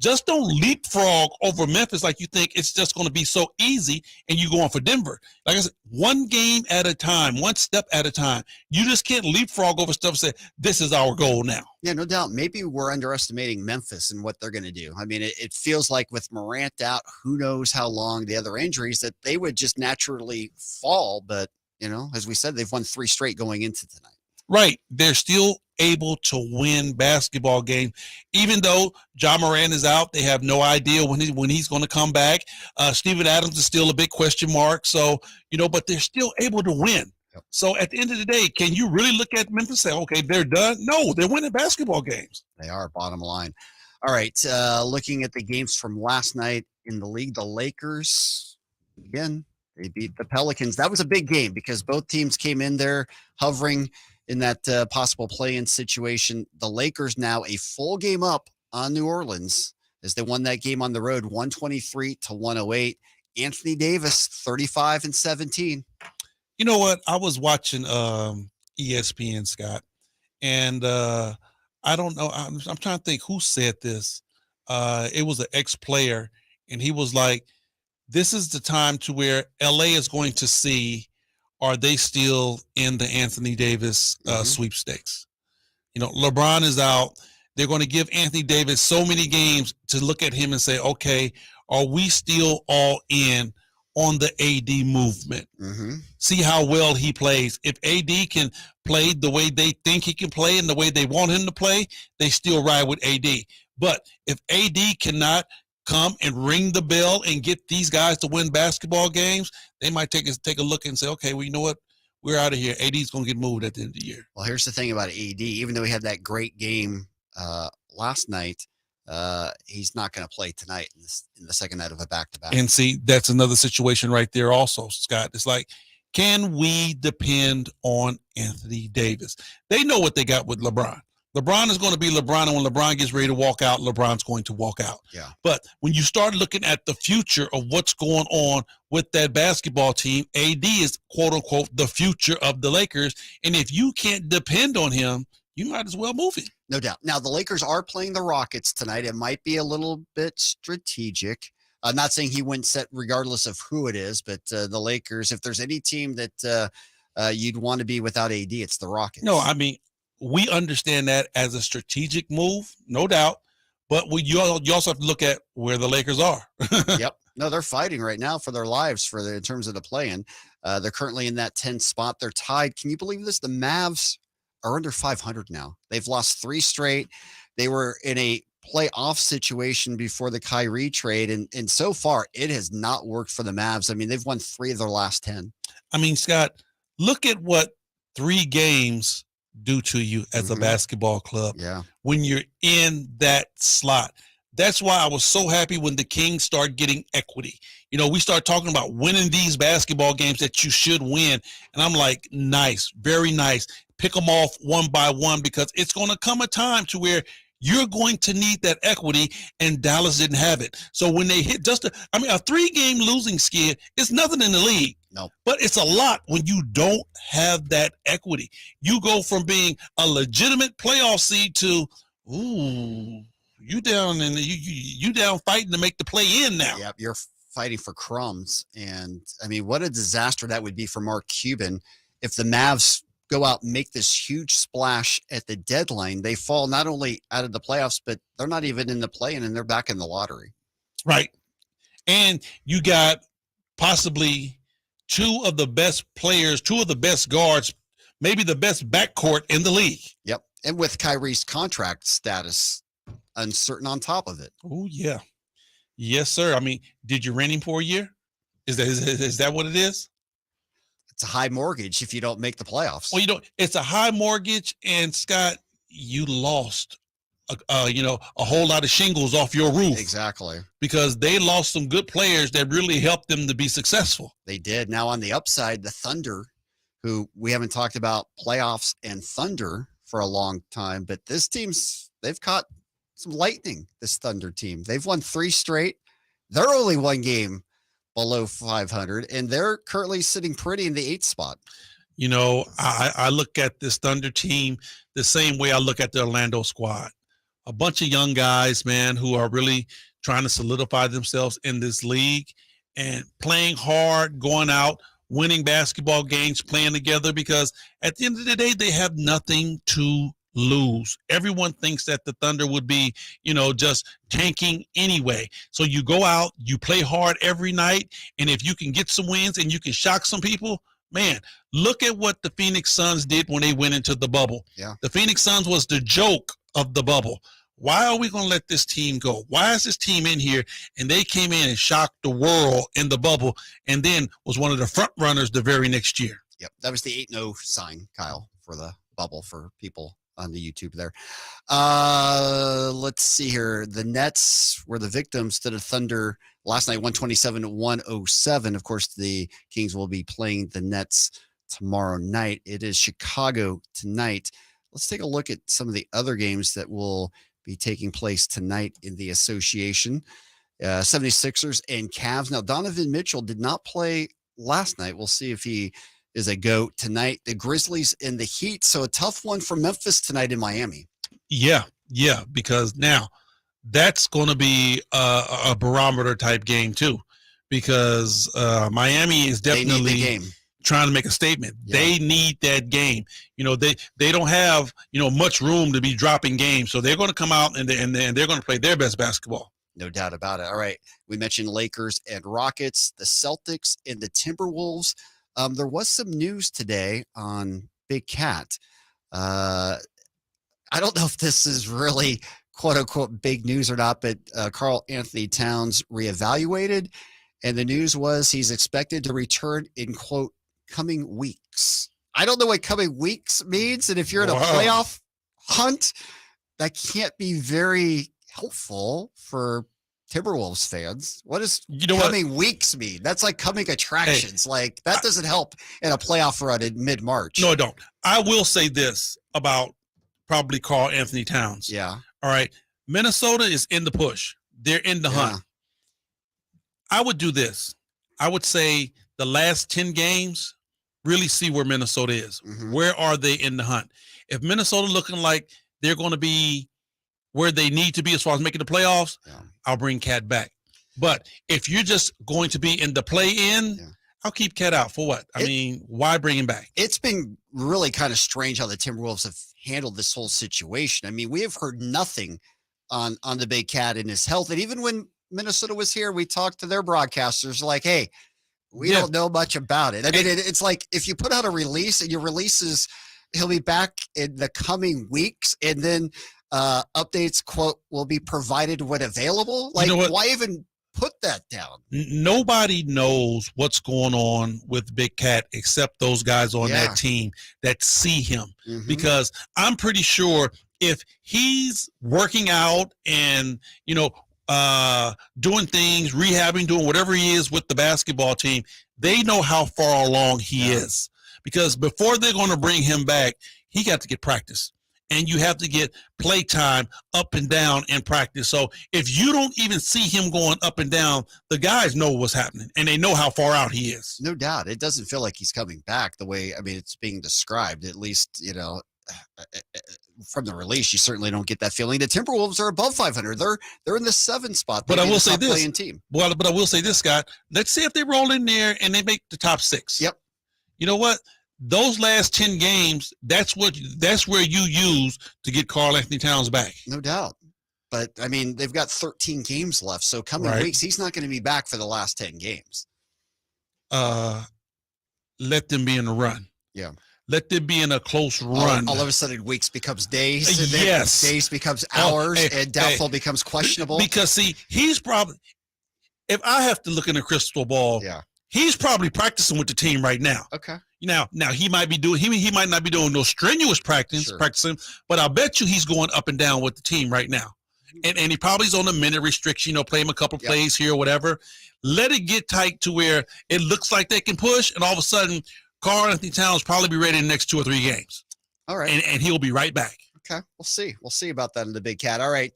Just don't leapfrog over Memphis like you think it's just going to be so easy and you going for Denver. Like I said, 1 game at a time, 1 step at a time. You just can't leapfrog over stuff and say, this is our goal now. Yeah, no doubt. Maybe we're underestimating Memphis and what they're going to do. I mean, it feels like with Morant out, who knows how long, the other injuries, that they would just naturally fall. But, as we said, they've won 3 straight going into tonight. Right. They're still able to win basketball games. Even though Ja Morant is out, they have no idea when he's going to come back. Steven Adams is still a big question mark. So, but they're still able to win. Yep. So at the end of the day, can you really look at Memphis and say, okay, they're done? No, they're winning basketball games. They are, bottom line. All right, looking at the games from last night in the league, the Lakers, again, they beat the Pelicans. That was a big game because both teams came in there hovering in that possible play-in situation. The Lakers now a full game up on New Orleans as they won that game on the road, 123-108. Anthony Davis, 35 and 17. You know what? I was watching ESPN, Scott, and I don't know. I'm trying to think who said this. It was an ex-player, and he was like, this is the time to where LA is going to see, are they still in the Anthony Davis sweepstakes? LeBron is out. They're going to give Anthony Davis so many games to look at him and say, okay, are we still all in on the AD movement? See how well he plays. If AD can play the way they think he can play and the way they want him to play, they still ride with AD. But if AD cannot come and ring the bell and get these guys to win basketball games, they might take a look and say, okay, well, you know what? We're out of here. AD's going to get moved at the end of the year. Well, here's the thing about AD. Even though he had that great game last night, he's not going to play tonight in the second night of a back-to-back. And see, that's another situation right there also, Scott. It's like, can we depend on Anthony Davis? They know what they got with LeBron. LeBron is going to be LeBron, and when LeBron gets ready to walk out, LeBron's going to walk out. Yeah. But when you start looking at the future of what's going on with that basketball team, AD is, quote-unquote, the future of the Lakers. And if you can't depend on him, you might as well move him. No doubt. Now, the Lakers are playing the Rockets tonight. It might be a little bit strategic. I'm not saying he wouldn't set regardless of who it is, but the Lakers, if there's any team that you'd want to be without AD, it's the Rockets. No, I mean, we understand that as a strategic move, no doubt. But you also have to look at where the Lakers are. Yep. No, they're fighting right now for their lives in terms of the play-in. They're currently in that 10th spot. They're tied. Can you believe this? The Mavs are under 500 now. They've lost 3 straight. They were in a playoff situation before the Kyrie trade, and so far it has not worked for the Mavs. I mean, they've won 3 of their last 10. I mean, Scott, look at what 3 games do to you as a basketball club. Yeah. When you're in that slot. That's why I was so happy when the Kings start getting equity. We start talking about winning these basketball games that you should win. And I'm like, nice, very nice. Pick them off one by one, because it's going to come a time to where you're going to need that equity, and Dallas didn't have it. So when they hit a 3-game losing skid is nothing in the league. No. But it's a lot when you don't have that equity. You go from being a legitimate playoff seed to, you down and you down fighting to make the play in now. Yep, you're fighting for crumbs. And I mean, what a disaster that would be for Mark Cuban if the Mavs go out and make this huge splash at the deadline. They fall not only out of the playoffs, but they're not even in the play-in, and they're back in the lottery. Right. And you got possibly 2 of the best players, 2 of the best guards, maybe the best backcourt in the league. Yep. And with Kyrie's contract status uncertain on top of it. Oh, yeah. Yes, sir. I mean, did you rent him for a year? Is that what it is? It's a high mortgage if you don't make the playoffs. Well, it's a high mortgage, and Scott, you lost, a whole lot of shingles off your roof. Exactly. Because they lost some good players that really helped them to be successful. They did. Now on the upside, the Thunder, who we haven't talked about playoffs and Thunder for a long time, but they've caught some lightning, this Thunder team. They've won 3 straight. They're only 1 game below 500, and they're currently sitting pretty in the 8th spot. I look at this Thunder team the same way I look at the Orlando squad. A bunch of young guys, man, who are really trying to solidify themselves in this league and playing hard, going out, winning basketball games, playing together, because at the end of the day, they have nothing to lose. Everyone thinks that the Thunder would be, just tanking anyway. So you go out, you play hard every night, and if you can get some wins and you can shock some people, Man, look at what the Phoenix Suns did when they went into the bubble. Yeah. The Phoenix Suns was the joke of the bubble. Why are we going to let this team go? Why is this team in here? And they came in and shocked the world in the bubble and then was one of the front runners the very next year. Yep. That was the 8-0 sign, Kyle, for the bubble for people on the YouTube there. Let's see here. The Nets were the victims to the Thunder last night, 127-107. Of course, the Kings will be playing the Nets tomorrow night. It is Chicago tonight. Let's take a look at some of the other games that will be taking place tonight in the association. 76ers and Cavs. Now, Donovan Mitchell did not play last night. We'll see if he is a go tonight. The Grizzlies and the Heat. So a tough one for Memphis tonight in Miami. Yeah, because now that's going to be a barometer type game too, because Miami is definitely trying to make a statement. Yeah. They need that game. They don't have much room to be dropping games, so they're going to come out and they're going to play their best basketball. No doubt about it. All right, we mentioned Lakers and Rockets, the Celtics and the Timberwolves. There was some news today on Big Cat. I don't know if this is really quote unquote big news or not, but Karl Anthony Towns reevaluated, and the news was he's expected to return in quote coming weeks. I don't know what coming weeks means, and if you're in a playoff hunt, that can't be very helpful for Timberwolves fans. What does coming weeks mean? That's like coming attractions. Like that doesn't help in a playoff run in mid-March. No, I don't. I will say this about probably Karl Anthony Towns. Yeah. All right. Minnesota is in the push. They're in the hunt. I would do this. I would say the last 10 games, really see where Minnesota is. Mm-hmm. Where are they in the hunt? If Minnesota looking like they're going to be where they need to be as far as making the playoffs, I'll bring Cat back. But if you're just going to be in the play-in, I'll keep Cat out. For what? I mean, why bring him back? It's been really kind of strange how the Timberwolves have handled this whole situation. I mean, we have heard nothing on the Big Cat and his health. And even when Minnesota was here, we talked to their broadcasters like, hey, we don't know much about it. I mean, it's like if you put out a release and your release is he'll be back in the coming weeks, and then updates, quote, will be provided when available. Like, why even put that down? Nobody knows what's going on with Big Cat except those guys on that team that see him. Mm-hmm. Because I'm pretty sure if he's working out and, doing things, rehabbing, doing whatever he is with the basketball team, they know how far along he is. Because before they're going to bring him back, he got to get practice. And you have to get play time up and down in practice. So if you don't even see him going up and down, the guys know what's happening, and they know how far out he is. No doubt. It doesn't feel like he's coming back the way, it's being described. At least, from the release, you certainly don't get that feeling. The Timberwolves are above 500. They're in the 7th spot. But I will say this. Team. But I will say this, Scott. Let's see if they roll in there and they make the top 6. Yep. You know what? Those last 10 games, that's where you use to get Karl Anthony Towns back. No doubt. But, they've got 13 games left. So coming weeks, he's not going to be back for the last 10 games. Let them be in a run. Yeah. Let them be in a close run. All of a sudden, weeks becomes days. And then days becomes hours. And doubtful becomes questionable. Because, see, he's probably – if I have to look in a crystal ball, he's probably practicing with the team right now. Okay. Now he might be doing he might not be doing no strenuous practicing, but I bet you he's going up and down with the team right now. And he probably is on a minute restriction, play him a couple plays here or whatever. Let it get tight to where it looks like they can push, and all of a sudden Karl Anthony Towns probably be ready in the next 2 or 3 games. All right. And he'll be right back. Okay, we'll see about that in the Big Cat. All right,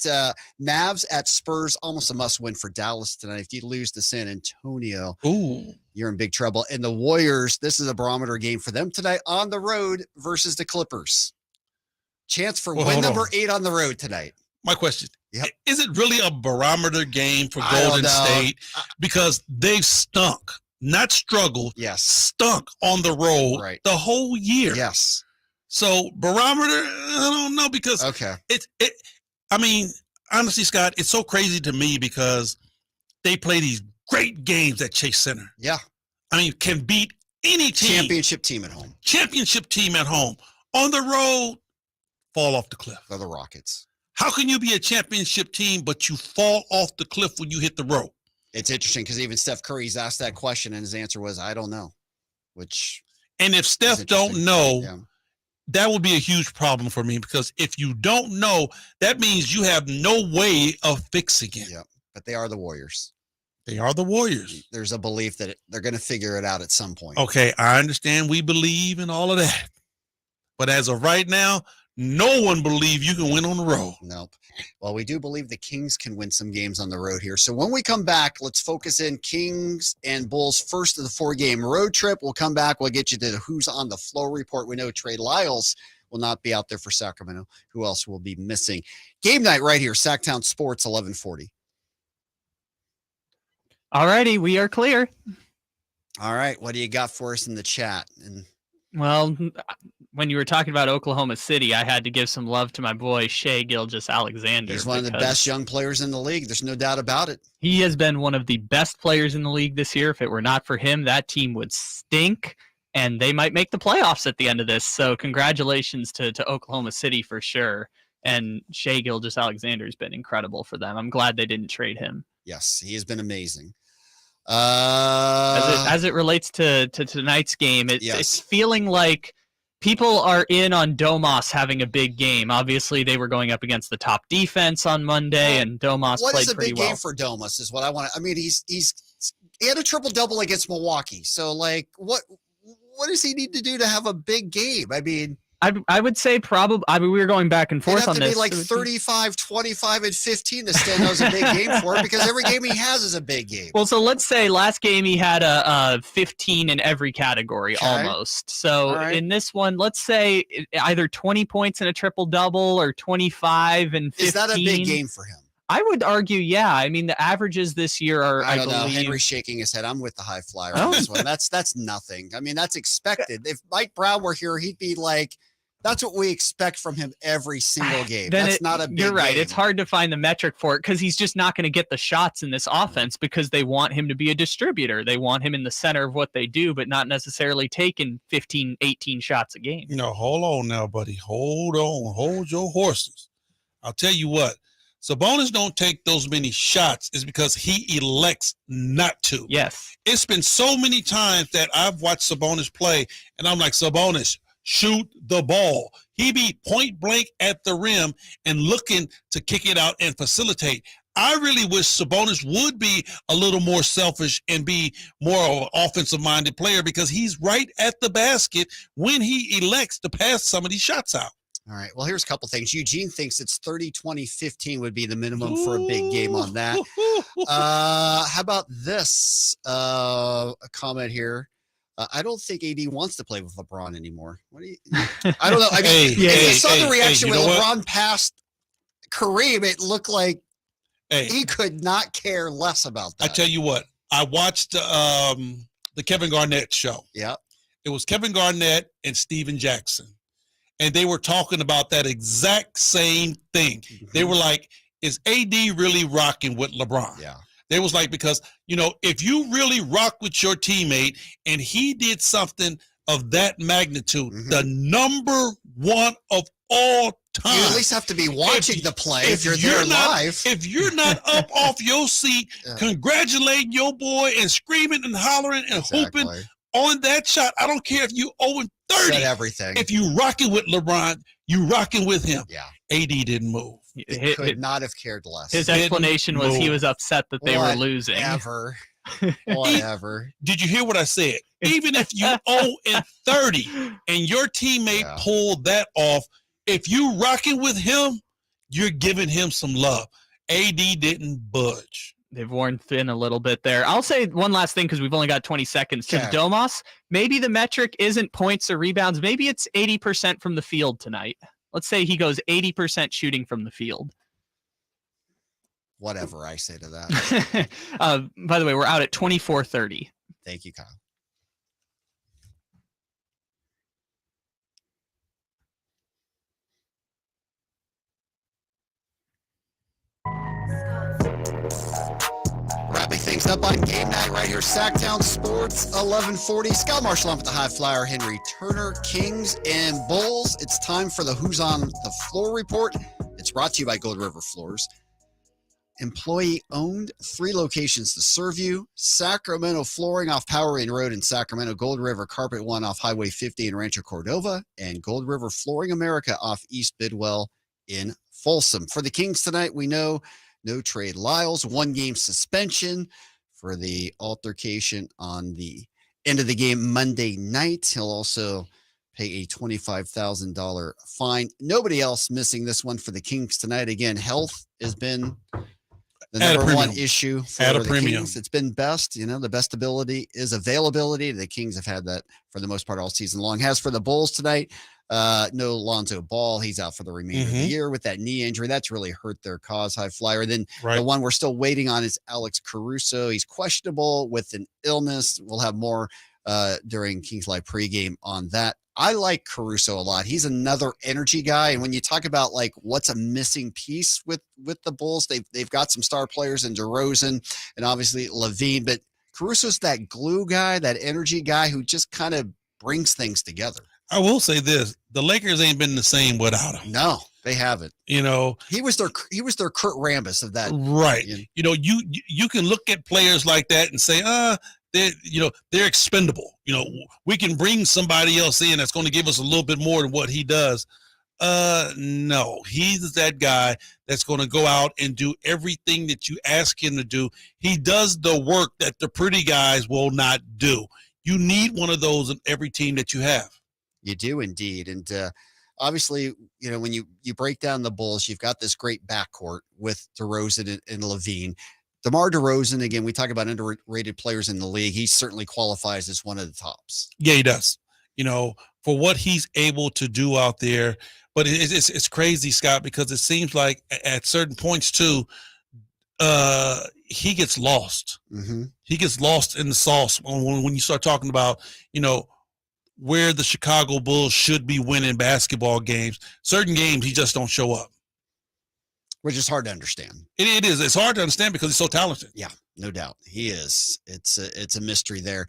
Mavs at Spurs, almost a must-win for Dallas tonight. If you lose to San Antonio, you're in big trouble. And the Warriors, this is a barometer game for them tonight on the road versus the Clippers. Chance for win number 8 on the road tonight. My question, is it really a barometer game for Golden State? Because they've stunk, not struggled, stunk on the road the whole year. Yes. So barometer, I don't know, because honestly, Scott, it's so crazy to me because they play these great games at Chase Center. Yeah. Can beat Any team. Championship team at home. Championship team at home. On the road, fall off the cliff. For the Rockets. How can you be a championship team, but you fall off the cliff when you hit the road? It's interesting because even Steph Curry's asked that question, and his answer was, I don't know. And if Steph don't know, yeah. that would be a huge problem for me, because if you don't know, that means you have no way of fixing it. Yeah, but they are the Warriors. They are the Warriors. There's a belief that they're going to figure it out at some point. Okay, I understand we believe in all of that. But as of right now, no one believes you can win on the road. Nope. Well, we do believe the Kings can win some games on the road here. So when we come back, let's focus in Kings and Bulls first of the 4-game road trip. We'll come back. We'll get you to the Who's on the Floor report. We know Trey Lyles will not be out there for Sacramento. Who else will be missing? Game night right here, Sactown Sports 1140. All righty, we are clear. All right, what do you got for us in the chat? Well, when you were talking about Oklahoma City, I had to give some love to my boy Shai Gilgeous-Alexander. He's one of the best young players in the league. There's no doubt about it. He has been one of the best players in the league this year. If it were not for him, that team would stink, and they might make the playoffs at the end of this. So congratulations to Oklahoma City for sure. And Shai Gilgeous-Alexander has been incredible for them. I'm glad they didn't trade him. Yes, he has been amazing. As it relates to tonight's game, it's feeling like people are in on Domas having a big game. Obviously, they were going up against the top defense on Monday, and Domas played pretty well. What is a big game for Domas is what I want to – I mean, he had a triple-double against Milwaukee. So, like, what does he need to do to have a big game? I mean – I would say probably. I mean, we were going back and forth on this. It'd have to be like 35, 25, and 15 to stand out as a big game for him, because every game he has is a big game. Well, so let's say last game he had a 15 in every category almost. So in this one, let's say either 20 points in a triple-double or 25 and 15. Is that a big game for him? I would argue, yeah. I mean, the averages this year are, I don't know. Henry's shaking his head. I'm with the high flyer on this one. That's nothing. I mean, that's expected. If Mike Brown were here, he'd be like, that's what we expect from him every single game. That's not a big game. You're right. It's hard to find the metric for it because he's just not going to get the shots in this offense because they want him to be a distributor. They want him in the center of what they do, but not necessarily taking 15, 18 shots a game. Hold on now, buddy. Hold on. Hold your horses. I'll tell you what. Sabonis don't take those many shots is because he elects not to. Yes. It's been so many times that I've watched Sabonis play, and I'm like, Sabonis, shoot the ball. He be point blank at the rim and looking to kick it out and facilitate. I really wish Sabonis would be a little more selfish and be more of an offensive-minded player, because he's right at the basket when he elects to pass some of these shots out. All right. Well, here's a couple things. Eugene thinks it's 30, 20, 15 would be the minimum for a big game on that. How about this? A comment here. I don't think AD wants to play with LeBron anymore. What do you? I don't know. I mean, you saw the reaction when LeBron passed Kareem. It looked like he could not care less about that. I tell you what. I watched the Kevin Garnett show. Yeah. It was Kevin Garnett and Steven Jackson. And they were talking about that exact same thing. Mm-hmm. They were like, is AD really rocking with LeBron? Yeah. They was like, because, if you really rock with your teammate and he did something of that magnitude, the number one of all time. You at least have to be watching the play if you're there live. If you're not up off your seat, congratulating your boy and screaming and hollering and hooping on that shot, I don't care if you 0-30. Said everything. If you rocking with LeBron, you rocking with him. Yeah. AD didn't move. He could not have cared less. His explanation was he was upset that they were losing. Whatever. Did you hear what I said? Even if you 0-30 and your teammate pulled that off, if you rocking with him, you're giving him some love. AD didn't budge. They've worn thin a little bit there. I'll say one last thing because we've only got 20 seconds. To Domas, maybe the metric isn't points or rebounds. Maybe it's 80% from the field tonight. Let's say he goes 80% shooting from the field. Whatever I say to that. By the way, we're out at 24:30. Thank you, Kyle. Bradley, thank things up on game night right here. Sactown Sports 1140. Scott Marsh along with the high flyer Henry Turner, Kings and Bulls. It's time for the Who's on the Floor report. It's brought to you by Gold River Floors. Employee owned, 3 locations to serve you. Sacramento Flooring off Power Inn Road in Sacramento. Gold River Carpet One off Highway 50 in Rancho Cordova. And Gold River Flooring America off East Bidwell in Folsom. For the Kings tonight, we know no Trey Lyles, 1-game suspension for the altercation on the end of the game Monday night. He'll also pay a $25,000 fine. Nobody else missing this one for the Kings tonight. Again, health has been the number one issue for the Kings. It's been best. You know, the best ability is availability. The Kings have had that for the most part all season long. As for the Bulls tonight, no Lonzo Ball. He's out for the remainder of the year with that knee injury. That's really hurt their cause, high flyer. Then the one we're still waiting on is Alex Caruso. He's questionable with an illness. We'll have more during Kings Live pregame on that. I like Caruso a lot. He's another energy guy. And when you talk about like what's a missing piece with the Bulls, they've got some star players in DeRozan and obviously Levine, but Caruso's that glue guy, that energy guy who just kind of brings things together. I will say this: the Lakers ain't been the same without him. No, they haven't. You know, he was their Kurt Rambis of that. Right. You know, you can look at players like that and say, they're expendable. You know, we can bring somebody else in that's going to give us a little bit more than what he does. No, he's that guy that's going to go out and do everything that you ask him to do. He does the work that the pretty guys will not do. You need one of those in every team that you have. You do indeed. And obviously, you know, when you break down the Bulls, you've got this great backcourt with DeRozan and Levine. DeMar DeRozan, again, we talk about underrated players in the league. He certainly qualifies as one of the tops. Yeah, he does. You know, for what he's able to do out there. But it's crazy, Scott, because it seems like at certain points too, he gets lost. Mm-hmm. He gets lost in the sauce when you start talking about, you know, where the Chicago Bulls should be winning basketball games. Certain games, he just don't show up. Which is hard to understand. It is. It's hard to understand because he's so talented. Yeah, no doubt. He is. It's a mystery there.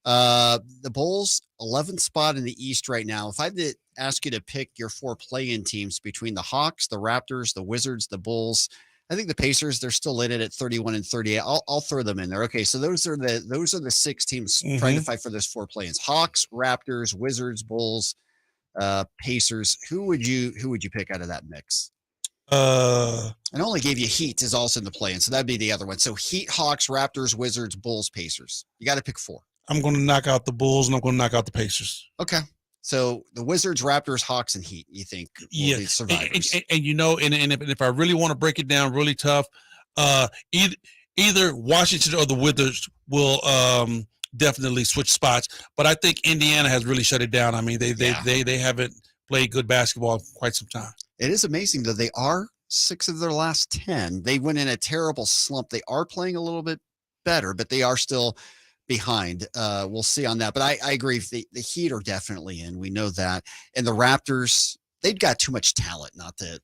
The Bulls, 11th spot in the East right now. If I had to ask you to pick your 4 play-in teams between the Hawks, the Raptors, the Wizards, the Bulls, I think the Pacers, they're still in it at 31 and 38. I'll throw them in there. Okay, so those are the 6 teams trying to fight for those 4 play-ins. Hawks, Raptors, Wizards, Bulls, Pacers. Who would you pick out of that mix? I only gave you Heat is also in the play-in, so that'd be the other one. So Heat, Hawks, Raptors, Wizards, Bulls, Pacers. You got to pick 4. I'm going to knock out the Bulls and I'm going to knock out the Pacers. Okay. So the Wizards, Raptors, Hawks, and Heat, you think will be survivors. And you know, and if I really want to break it down really tough, either Washington or the Wizards will definitely switch spots. But I think Indiana has really shut it down. I mean, they haven't played good basketball in quite some time. It is amazing, though. They are 6 of their last 10. They went in a terrible slump. They are playing a little bit better, but they are still behind. We'll see on that. But I agree. The Heat are definitely in. We know that. And the Raptors, they've got too much talent not to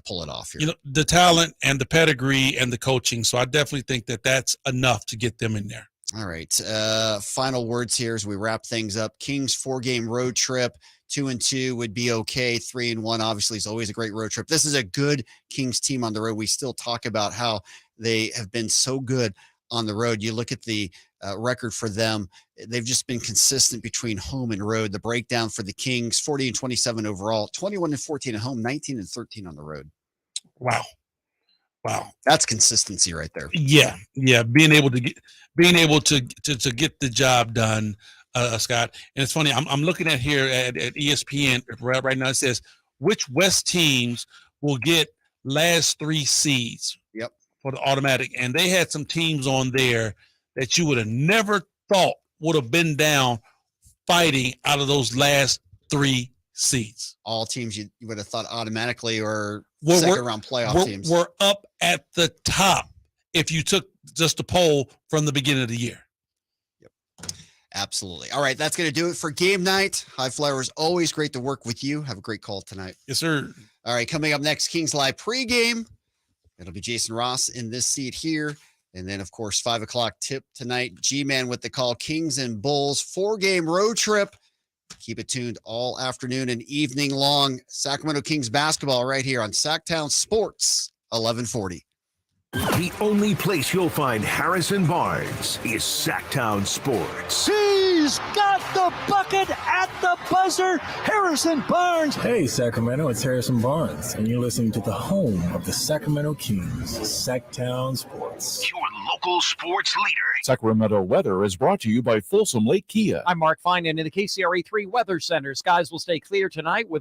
pull it off here. You know, the talent and the pedigree and the coaching. So I definitely think that that's enough to get them in there. All right. Final words here as we wrap things up. Kings 4-game road trip. 2-2 would be okay. 3-1 obviously is always a great road trip. This is a good Kings team on the road. We still talk about how they have been so good on the road. You look at the record for them. They've just been consistent between home and road. The breakdown for the Kings, 40-27 overall, 21-14 at home, 19-13 on the road. Wow. That's consistency right there. Yeah. Being able to get the job done. Scott, and it's funny. I'm looking at here at ESPN right now. It says which West teams will get last 3 seeds. Yep. For the automatic, and they had some teams on there that you would have never thought would have been down fighting out of those last 3 seeds. All teams you would have thought automatically or second round playoff teams were up at the top if you took just a poll from the beginning of the year. Absolutely. All right, that's going to do it for game night. High Flyers, always great to work with you. Have a great call tonight. Yes, sir. All right, coming up next, Kings Live pregame. It'll be Jason Ross in this seat here And then, of course, 5 o'clock tip tonight. G-Man with the call. Kings and Bulls. 4-game road trip. Keep it tuned all afternoon and evening long. Sacramento Kings basketball right here on Sactown Sports 1140. The only place you'll find Harrison Barnes is Sactown Sports. He's got the bucket at the buzzer. Harrison Barnes. Hey, Sacramento, it's Harrison Barnes, and you're listening to the home of the Sacramento Kings, Sactown Sports. Your local sports leader. Sacramento weather is brought to you by Folsom Lake Kia. I'm Mark Finan in the KCRA 3 Weather Center. Skies will stay clear tonight with